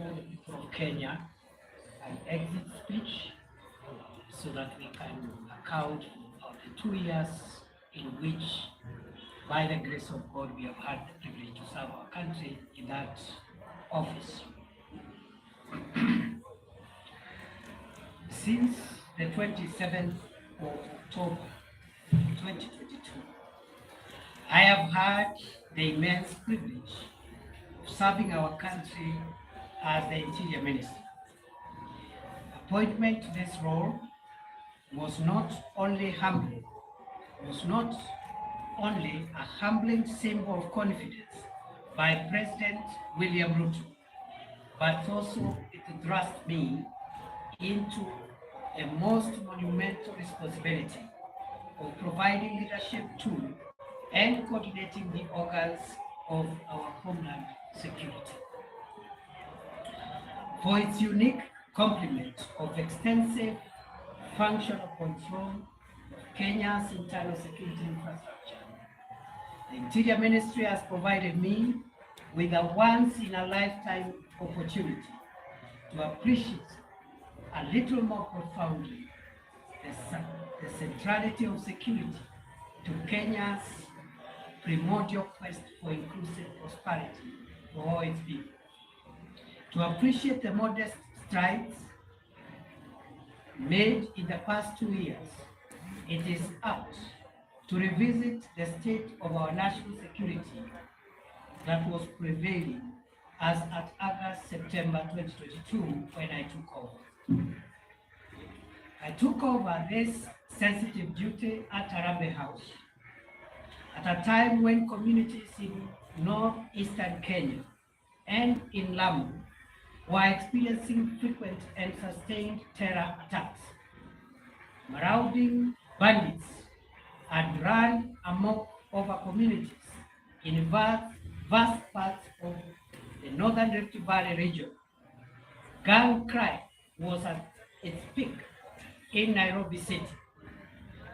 before the people of Kenya an exit speech so that we can account for the 2 years in which, by the grace of God, we have had the privilege to serve our country in that office. Since the 27th of October 2022, I have had the immense privilege of serving our country as the Interior Minister. Appointment to this role was not only a humbling symbol of confidence by President William Ruto, but also it thrust me into a most monumental responsibility of providing leadership to and coordinating the organs of our homeland security. For its unique complement of extensive functional control of Kenya's internal security infrastructure, the Interior Ministry has provided me with a once-in-a-lifetime opportunity to appreciate a little more profoundly the centrality of security to Kenya's primordial quest for inclusive prosperity for all its people. To appreciate the modest strides made in the past 2 years, it is apt to revisit the state of our national security that was prevailing as at August-September 2022 when I took over. I took over this sensitive duty at Harambee House at a time when communities in northeastern Kenya and in Lamu were experiencing frequent and sustained terror attacks. Marauding bandits had run amok over communities in vast parts of the northern Rift Valley region. Gang crime was at its peak in Nairobi City.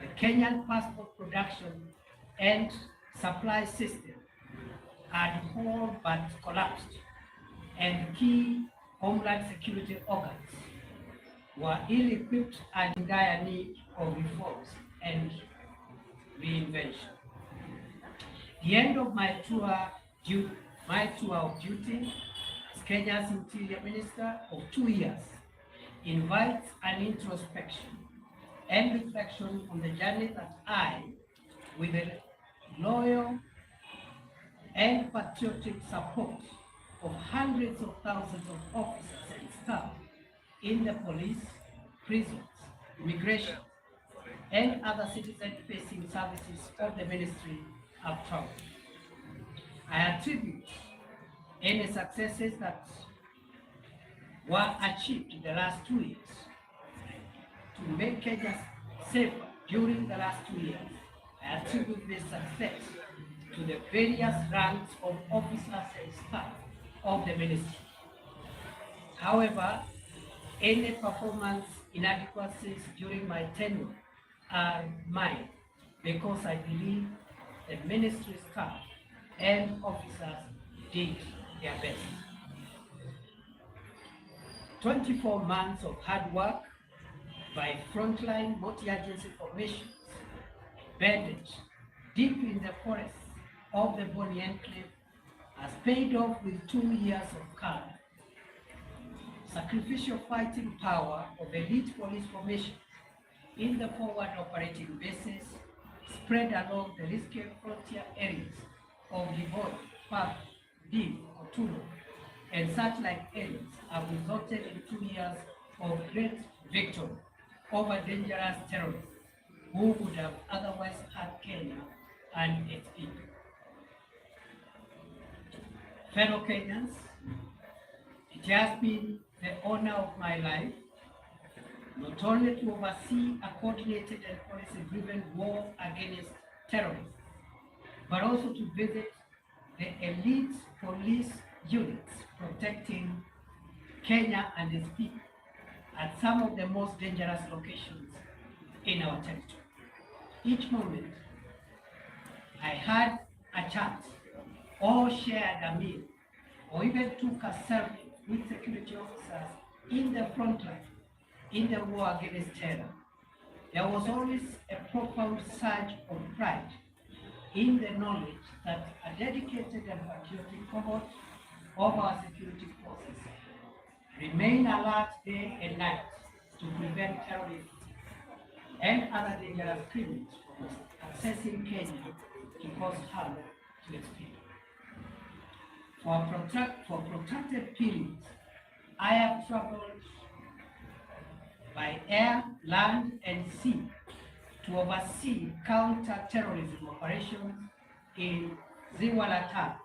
The Kenyan passport production and supply system had all but collapsed, and key homeland security organs were ill-equipped and in dire need of reforms and reinvention. The end of my tour of duty as Kenya's Interior Minister of 2 years invites an introspection and reflection on the journey that I, with the loyal and patriotic support of hundreds of thousands of officers and staff in the police, prisons, immigration, and other citizen-facing services of the ministry have traveled. I attribute any successes that were achieved in the last 2 years to make Kenya safer during the last 2 years. I attribute this success to the various ranks of officers and staff of the ministry. However, any performance inadequacies during my tenure are mine because I believe the ministry staff and officers did their best. 24 months of hard work by frontline multi-agency formations embedded deep in the forests of the Boni Enclave has paid off with 2 years of calm. Sacrificial fighting power of elite police formations in the forward operating bases spread along the risky frontier areas of Livoi, Paf, Div, Otulo, and such like areas have resulted in 2 years of great victory over dangerous terrorists who would have otherwise hurt Kenya and its people. Fellow Kenyans, it has been the honor of my life not only to oversee a coordinated and policy-driven war against terrorism, but also to visit the elite police units protecting Kenya and its people at some of the most dangerous locations in our territory. Each moment, I had a chat, or shared a meal, or even took a selfie with security officers in the front line in the war against terror, there was always a profound surge of pride in the knowledge that a dedicated and patriotic cohort of our security forces remain alert day and night to prevent terrorism and other dangerous criminals from accessing Kenya to cause harm to its people. For protracted periods, I have traveled by air, land, and sea to oversee counter-terrorism operations in Ziwa la Tana,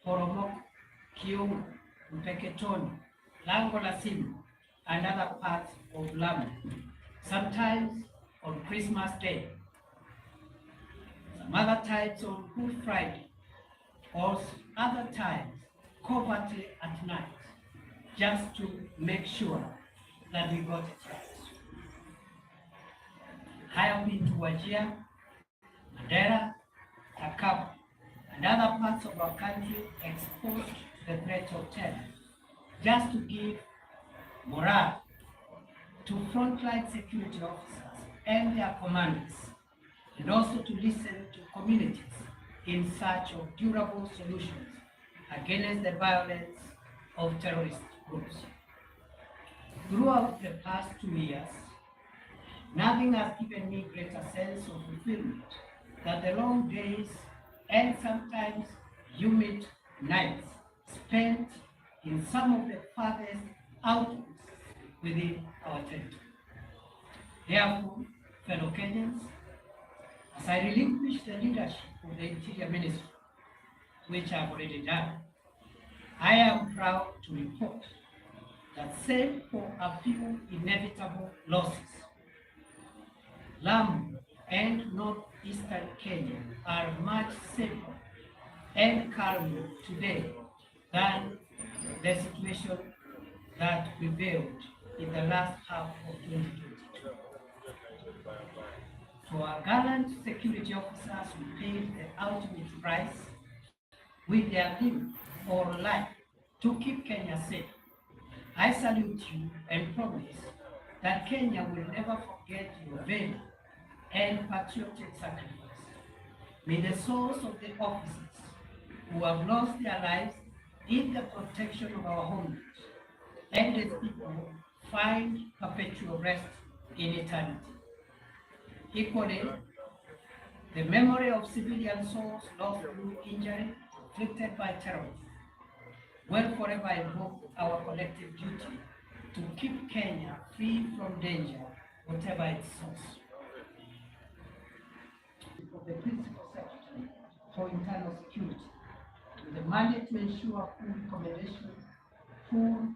Poromoko, Kiunga, Mpeketoni, Lango la Simu, and other parts of Lamu, sometimes on Christmas Day, some other times on Good Friday, or other times covertly at night, just to make sure that we got it right. I have been to Wajir, Mandera, Takap, and other parts of our country exposed to the threat of terror, just to give morale to frontline security officers and their commanders, and also to listen to communities in search of durable solutions against the violence of terrorist groups. Throughout the past 2 years, nothing has given me greater sense of fulfillment than the long days and sometimes humid nights spent in some of the farthest outposts within our territory. Therefore, fellow Kenyans, as I relinquish the leadership of the Interior Ministry, which I've already done, I am proud to report that save for a few inevitable losses, Lamu and northeastern Kenya are much safer and calmer today than the situation that prevailed in the last half of 2022. For our gallant security officers who paid the ultimate price with their life or life to keep Kenya safe, I salute you and promise that Kenya will never forget your valor and patriotic sacrifice. May the souls of the officers who have lost their lives in the protection of our homeland and its people find perpetual rest in eternity. Equally, the memory of civilian souls lost through injury inflicted by terrorism will forever invoke our collective duty to keep Kenya free from danger, whatever its source. Of the Principal Secretary for Internal Security, with the mandate to ensure full accommodation, full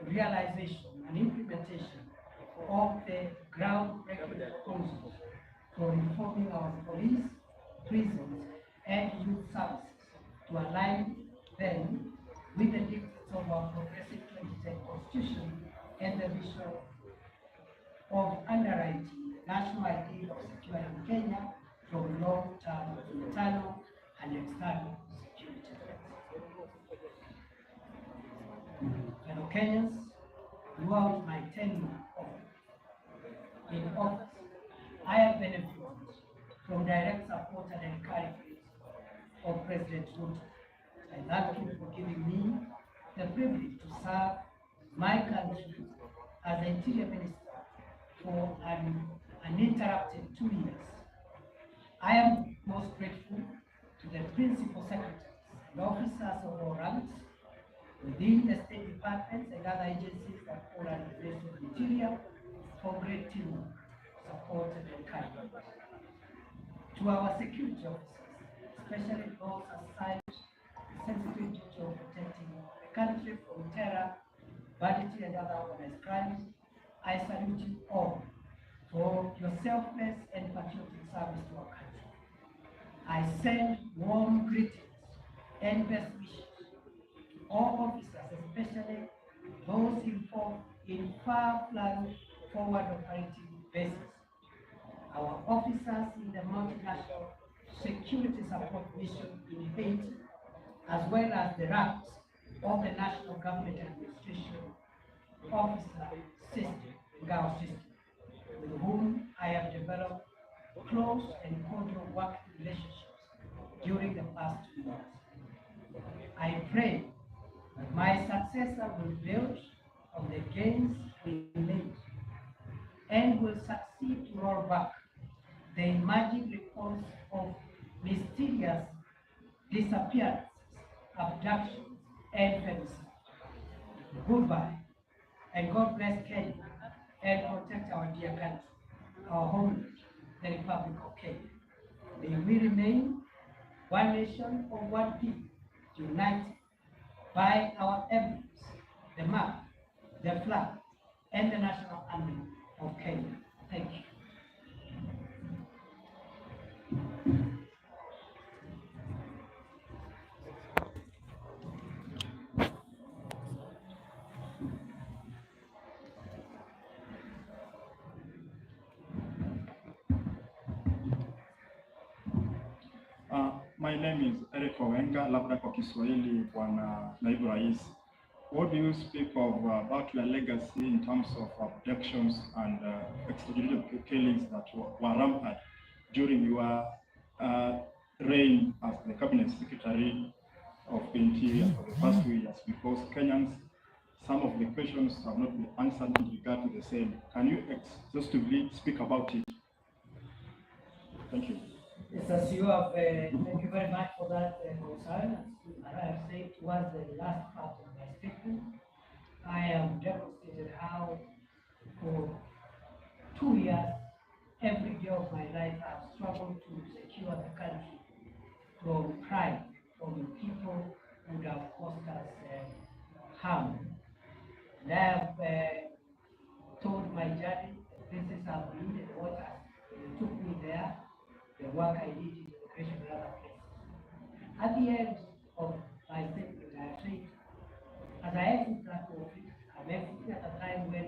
realization and implementation of the groundbreaking proposals for reforming our police, prisons, and youth services to align them with the dictates of our progressive 2010 Constitution and the vision of underwriting the national ideal of securing Kenya from long-term internal and external security threats. Fellow Kenyans, throughout my tenure in office, I have benefited from direct support and encouragement of President Ruto. I thank him for giving me the privilege to serve my country as the Interior Minister for an uninterrupted 2 years. I am most grateful to the Principal Secretaries and officers of all ranks within the State Departments and other agencies that fall under the Ministry of Interior for great teamwork, support, and encouragement. To our security officers, especially those assigned to the sensitive duty of protecting the country from terror, banditry, and other organized crimes, I salute you all for your selfless and patriotic service to our country. I send warm greetings and best wishes to all officers, especially those involved in far-flung forward operating bases, our officers in the multinational security support mission in Haiti, as well as the ranks of the National Government Administration Officer system, GAO system, with whom I have developed close and cordial working relationships during the past 2 years. I pray that my successor will build on the gains we made and will succeed to roll back the emerging reports of mysterious disappearances, abductions, and femicide. Goodbye, and God bless Kenya and protect our dear country, our homeland, the Republic of Kenya. May we remain one nation of one people, united by our emblems, the map, the flag, and the national anthem of Kenya. Thank you. My name is Eric Owenga, labda kwa Kiswahili Bwana Naibu Rais. What do you speak of about your legacy in terms of abductions and extrajudicial killings that were rampant during your reign as the Cabinet Secretary of the Interior for the past 2 years? Because Kenyans, some of the questions have not been answered in regard to the same. Can you exhaustively speak about it? Thank you. Yes, as you have, thank you very much for that concern. As I have said towards the last part of my statement, I have demonstrated how for 2 years, every day of my life, I have struggled to secure the country from crime, from people who would have caused us harm. And I have told my journey, the places I've been, and what took me there, the work I did in education and other places. At the end of my statement, I said, as I exit that office, I'm exiting at a time when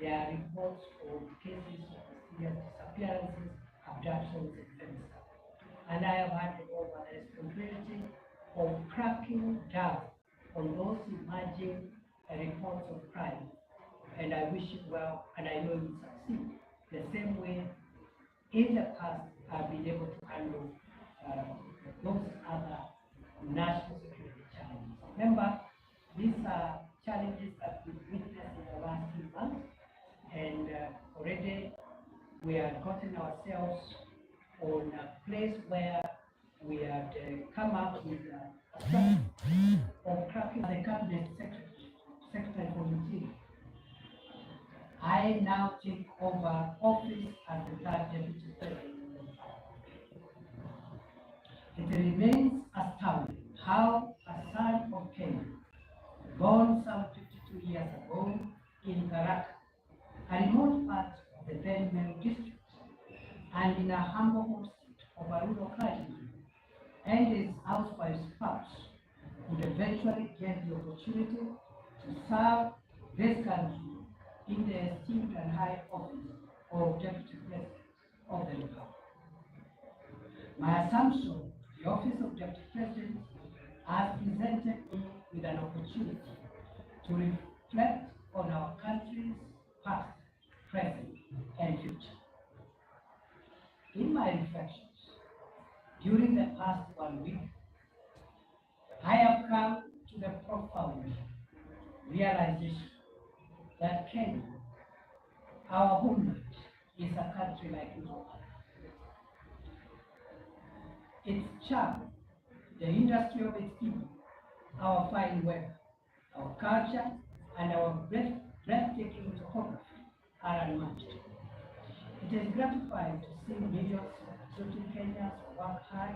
there are reports of cases of mysterious disappearances, abductions, and femicide. And I have handed over the responsibility of cracking down on those emerging reports of crime. And I wish it well, and I know it will succeed. The same way in the past, I've been able to handle those other national security challenges. Remember, these are challenges that we've witnessed in the last few months, and already we have gotten ourselves on a place where we have come up with a strategy of cracking the cabinet secretary for interior. I now take over office as the third deputy president. It remains astounding how a son of Kenya, born some 52 years ago in Tharaka, a remote part of the then Meru district, and in a humble homestead of a rural clergyman, and his housewife spouse, would eventually get the opportunity to serve this country in the esteemed and high office of Deputy President of the Republic. My assumption, the office of Deputy President has presented me with an opportunity to reflect on our country's past, present, and future. In my reflections, during the past 1 week, I have come to the profound realization that Kenya, our homeland, is a country like no other. Its charm, the industry of its people, our fine weather, our culture, and our breathtaking topography are unmatched. It is gratifying to see millions of true Kenyans work hard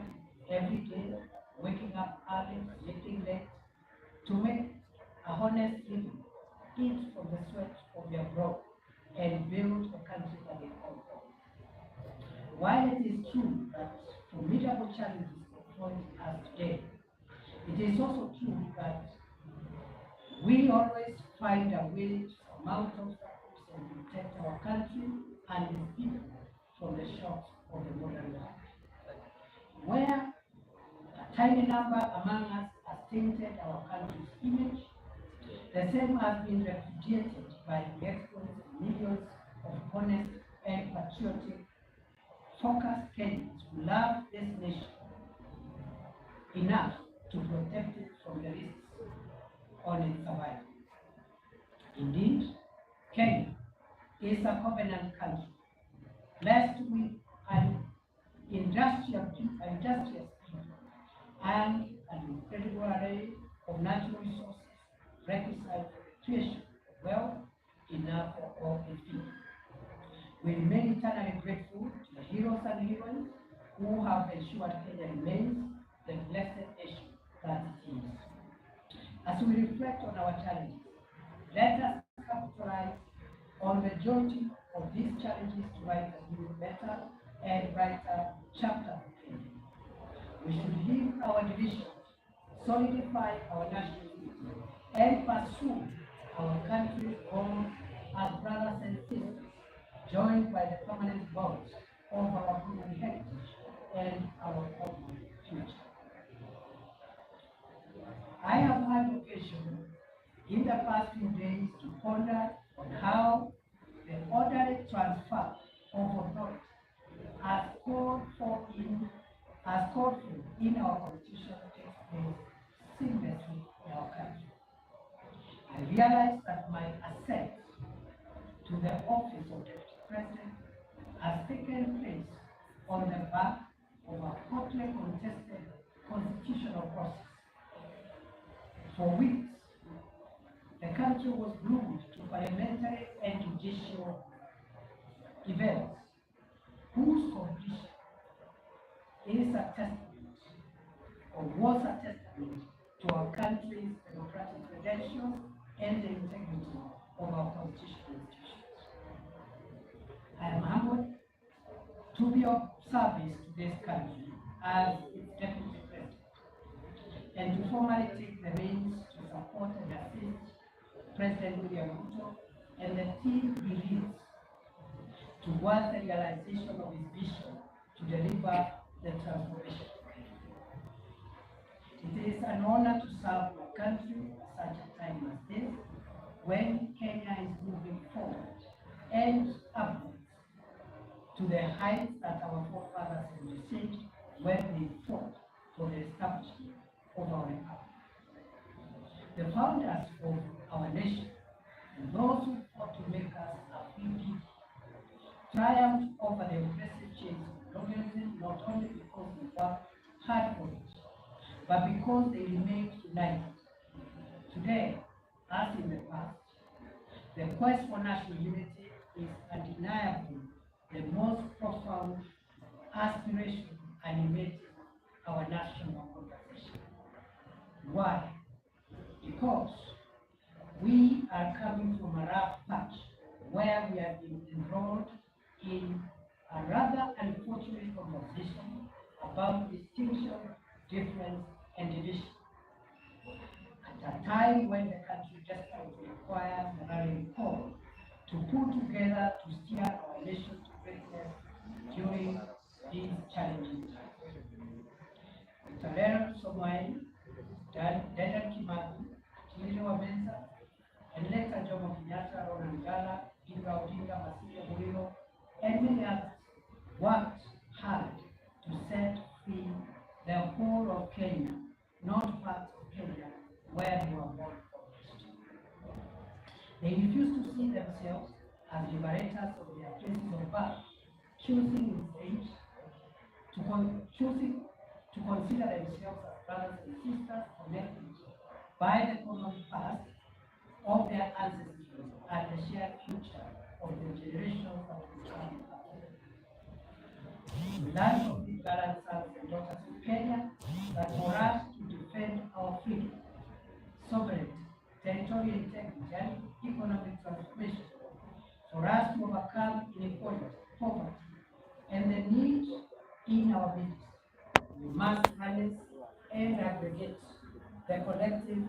every day, waking up early, sleeping late, to make a honest living, eat from the sweat of their brow, and build a country that they call home. While it is true that formidable challenges confront us today, it is also true that we always find a way to surmount obstacles and protect our country and its people from the shocks of the modern world. Where a tiny number among us are tainted our country's image. The same has been repudiated by the experts and millions of honest and patriotic, focused Kenyans who love this nation enough to protect it from the risks on its survival. Indeed, Kenya is a covenant country, blessed with an industrious people and an incredible array of natural resources requisite for the creation of wealth enough for all its people. We remain eternally grateful to the heroes and heroines who have ensured Kenya remains the blessed nation that it is. As we reflect on our challenges, let us capitalize on the majority of these challenges to write a new, better, and brighter chapter of Kenya. We should heal our divisions, solidify our national unity, and pursue our country's goals as brothers and sisters, joined by the permanent bonds of our common heritage and our common future. I have had occasion in the past few days to ponder on how the orderly transfer of authority as called for in our constitution takes place seamlessly in our country. I realize that my ascent to the office of Deputy President has taken place on the back of a hotly contested constitutional process. For weeks, the country was glued to parliamentary and judicial events whose completion is a testament, or was a testament, to our country's democratic credentials and the integrity of our constitutional institutions. I am humbled to be of service to this country as its Deputy President, and to formally take the reins to support and assist President William Ruto and the team he leads towards the realization of his vision to deliver the transformation. It is an honor to serve our country at such a time as this, when Kenya is moving forward and upwards to the heights that our forefathers have received when they fought for the establishment of our republic. The founders of our nation and those who fought to make us a free people triumphed over the oppressive chains of colonialism, not only because they worked hard for it, but because they remained united. Today, as in the past, the quest for national unity is undeniably the most profound aspiration animating our national conversation. Why? Because we are coming from a rough patch where we have been enrolled in a rather unfortunate conversation about distinction, difference, and division. At a time when the country desperately requires the rallying call to pull together to steer our nation to greatness during these challenging times. Talera Somaili, Dedan Kimathi, Tilile Wamenza, and later Jomo Kenyatta, Ronald Ngala, Inga Odinga, Masika Muliro, and many others worked hard to set free the whole of Kenya, not parts of Kenya where they were born first. They refused to see themselves as liberators of their places of birth, choosing instead to consider themselves as brothers and sisters connected by the common past of their ancestors and the shared future of the generations that will come after. We learn from these gallant sons and daughters of Kenya that for us to defend our freedom, sovereignty, territorial integrity, and economic transformation, for us to overcome inequality, poverty, and the need in our midst, we must harness and aggregate the collective